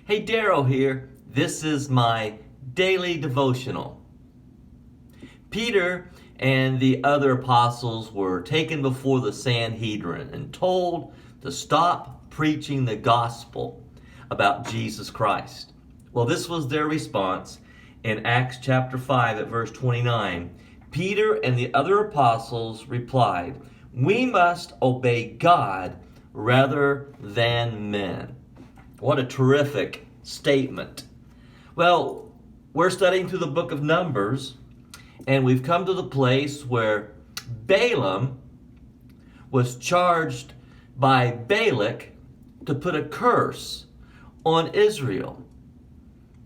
Hey, Daryl here. This is my daily devotional. Peter and the other apostles were taken before the Sanhedrin and told to stop preaching the gospel about Jesus Christ. Well, this was their response in Acts chapter 5 at verse 29. Peter and the other apostles replied, "We must obey God rather than men." What a terrific statement. Well, we're studying through the book of Numbers, and we've come to the place where Balaam was charged by Balak to put a curse on Israel.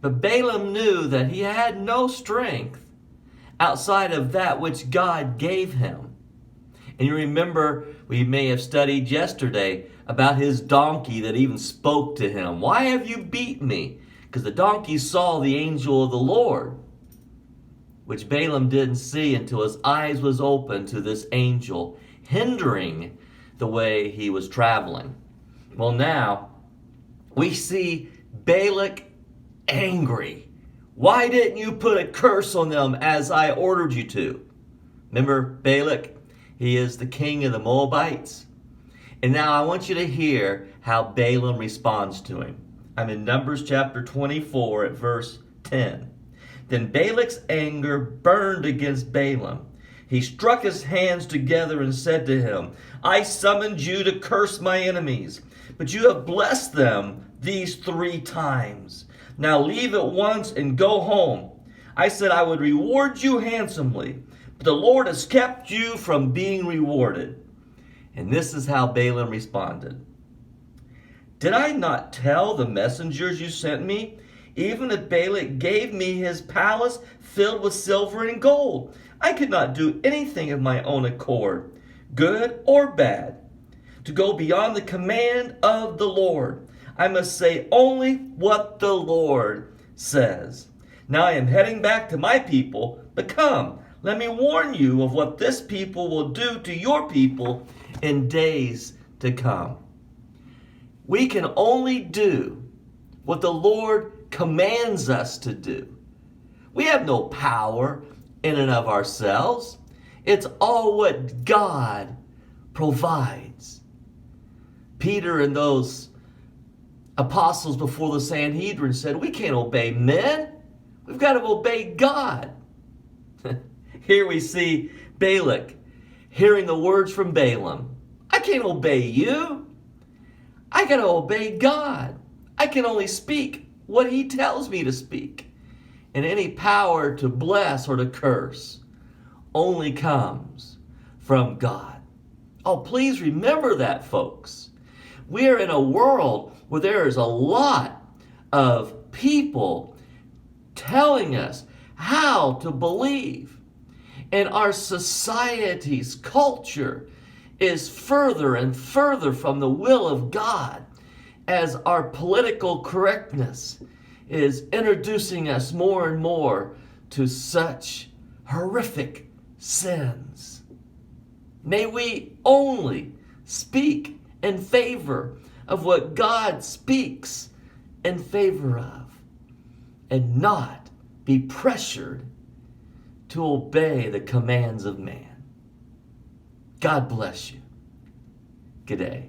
But Balaam knew that he had no strength outside of that which God gave him. And you remember, we may have studied yesterday about his donkey that even spoke to him. "Why have you beat me?" Because the donkey saw the angel of the Lord, which Balaam didn't see until his eyes was open to this angel hindering the way he was traveling. Well, now we see Balak angry. "Why didn't you put a curse on them as I ordered you to?" Remember Balak? He is the king of the Moabites. And now I want you to hear how Balaam responds to him. I'm in Numbers chapter 24 at verse 10. Then Balak's anger burned against Balaam. He struck his hands together and said to him, "I summoned you to curse my enemies, but you have blessed them these 3 times. Now leave at once and go home. I said I would reward you handsomely, but the Lord has kept you from being rewarded." And this is how Balaam responded. "Did I not tell the messengers you sent me? Even if Balak gave me his palace filled with silver and gold, I could not do anything of my own accord, good or bad. To go beyond the command of the Lord, I must say only what the Lord says. Now I am heading back to my people, but come, let me warn you of what this people will do to your people in days to come." We can only do what the Lord commands us to do. We have no power in and of ourselves. It's all what God provides. Peter and those apostles before the Sanhedrin said, "We can't obey men. We've got to obey God." Here we see Balak hearing the words from Balaam. "I can't obey you. I got to obey God. I can only speak what he tells me to speak. And any power to bless or to curse only comes from God." Oh, please remember that, folks. We are in a world where there is a lot of people telling us how to believe. And our society's culture is further and further from the will of God as our political correctness is introducing us more and more to such horrific sins. May we only speak in favor of what God speaks in favor of and not be pressured to obey the commands of man. God bless you. Good day.